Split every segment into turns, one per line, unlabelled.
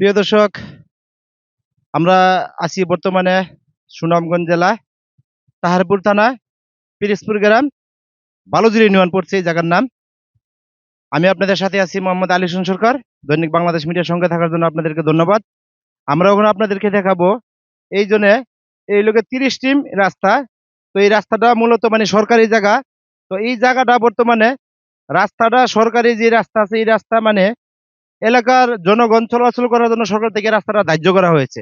প্রিয় দর্শক, আমরা আছি বর্তমানে সুনামগঞ্জ জেলা তাহারপুর থানা পিরিজপুর গ্রাম বালুজুর ইউনিয়ন পড়ছে এই জায়গার নাম। আমি আপনাদের সাথে আছি মোহাম্মদ আলী হোসেন সরকার। দৈনিক বাংলাদেশ মিডিয়ার সঙ্গে থাকার জন্য আপনাদেরকে ধন্যবাদ। আমরা এখন আপনাদেরকে দেখাবো এই জন্য এই লোকের 30 টিম রাস্তা। তো এই রাস্তাটা মূলত মানে সরকারি জায়গা। তো এই জায়গাটা বর্তমানে রাস্তাটা সরকারি যে রাস্তা আছে এই রাস্তা মানে এলাকার জনগণ চলাচল করার জন্য সরকার থেকে রাস্তাটা ধার্য করা হয়েছে।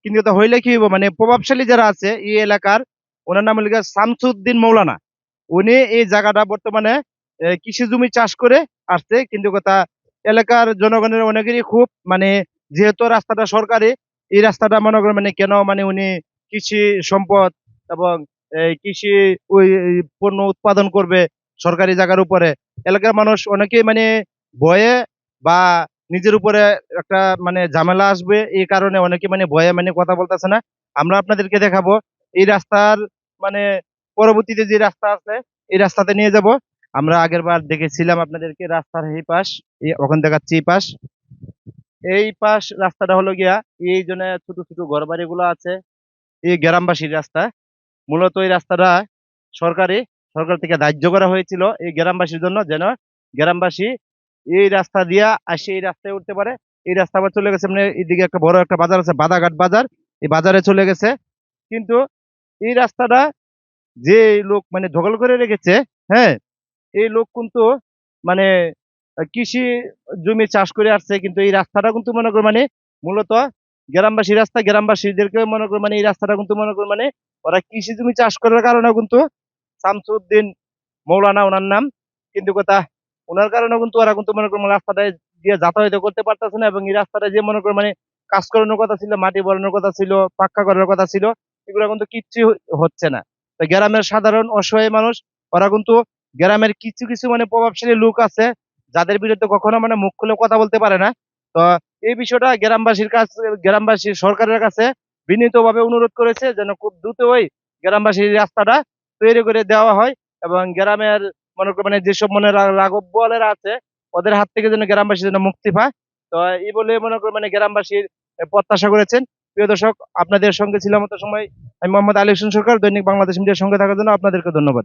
কিন্তু এটা হইলে কি হইব, মানে প্রভাবশালী যারা আছে এই এলাকার, ওনার নাম হলো গিয়ে শামসুদ্দিন মৌলানা। উনি এই জায়গাটা বর্তমানে কৃষি জমি চাষ করে আসছে। কিন্তু কথা এলাকার জনগণের অনেকেরই খুব মানে, যেহেতু রাস্তাটা সরকারি, এই রাস্তাটা মনে করেন মানে কেন মানে উনি কৃষি সম্পদ এবং কৃষি ওই পণ্য উৎপাদন করবে সরকারি জায়গার উপরে, এলাকার মানুষ অনেকেই মানে ভয়ে বা নিজের উপরে একটা মানে ঝামেলা আসবে এই কারণে অনেকে মানে ভয়ে মানে কথা বলতেছে না। আমরা আপনাদেরকে দেখাবো এই রাস্তার মানে পরবর্তীতে যে রাস্তা আছে এই রাস্তাতে নিয়ে যাব। আমরা আগের বার দেখেছিলাম আপনাদেরকে রাস্তার এই পাশ, ওখান দেখাচ্ছি এই পাশ। এই পাশ রাস্তাটা হলো গিয়া এই জন্য ছোট ছোট ঘর বাড়ি গুলো আছে, এই গ্রামবাসীর রাস্তা। মূলত এই রাস্তাটা সরকারি, সরকার থেকে ধার্য করা হয়েছিল এই গ্রামবাসীর জন্য, যেন গ্রামবাসী এই রাস্তা দিয়া আসে এই রাস্তায় উঠতে পারে। এই রাস্তা আবার চলে গেছে মানে এইদিকে একটা বড় একটা বাজার আছে, বাদাঘাট বাজার, এই বাজারে চলে গেছে। কিন্তু এই রাস্তাটা যে লোক মানে দখল করে রেখেছে, হ্যাঁ, এই লোক কিন্তু মানে কৃষি জমি চাষ করে আসছে। কিন্তু এই রাস্তাটা কিন্তু মনে করো মানে মূলত গ্রামবাসী রাস্তা, গ্রামবাসীদেরকে মনে করো মানে এই রাস্তাটা কিন্তু মনে করো মানে ওরা কৃষি জমি চাষ করার কারণে কিন্তু শামসুদ্দিন মৌলানা ওনার নাম। কিন্তু কথা ওনার কারণে কিন্তু ওরা কিন্তু মনে করো রাস্তাটা দিয়ে যাতায়াত করতে পারতেছে না। এবং এই রাস্তাটা যে মনে করো মানে কাজ করানোর কথা ছিল, মাটি বরানোর কথা ছিল, পাক্কা করার কথা ছিল, এগুলো কিন্তু কিচ্ছু হচ্ছে না। তো গ্রামের সাধারণ অসহায় মানুষ, ওরা কিন্তু গ্রামের কিছু কিছু মানে প্রভাবশালী লোক আছে যাদের বিরুদ্ধে কখনো মানে মুখ খুলে কথা বলতে পারে না। তো এই বিষয়টা গ্রামবাসীর কাছে, গ্রামবাসী সরকারের কাছে বিনীতভাবে অনুরোধ করেছে যেন খুব দ্রুত ওই গ্রামবাসীর রাস্তাটা তৈরি করে দেওয়া হয় এবং গ্রামের মনে করেন মানে যেসব মনে রাঘব বোয়ালেরা আছে ওদের হাত থেকে যেন গ্রামবাসী যেন মুক্তি পায়। তো এই বলে মনে করেন মানে গ্রামবাসীর প্রত্যাশা করেছেন। প্রিয় দর্শক, আপনাদের সঙ্গে ছিলাম মতো সময় আমি মোহাম্মদ আলী হোসেন সরকার। দৈনিক বাংলাদেশ মিডিয়ার সঙ্গে থাকার জন্য আপনাদেরকে ধন্যবাদ।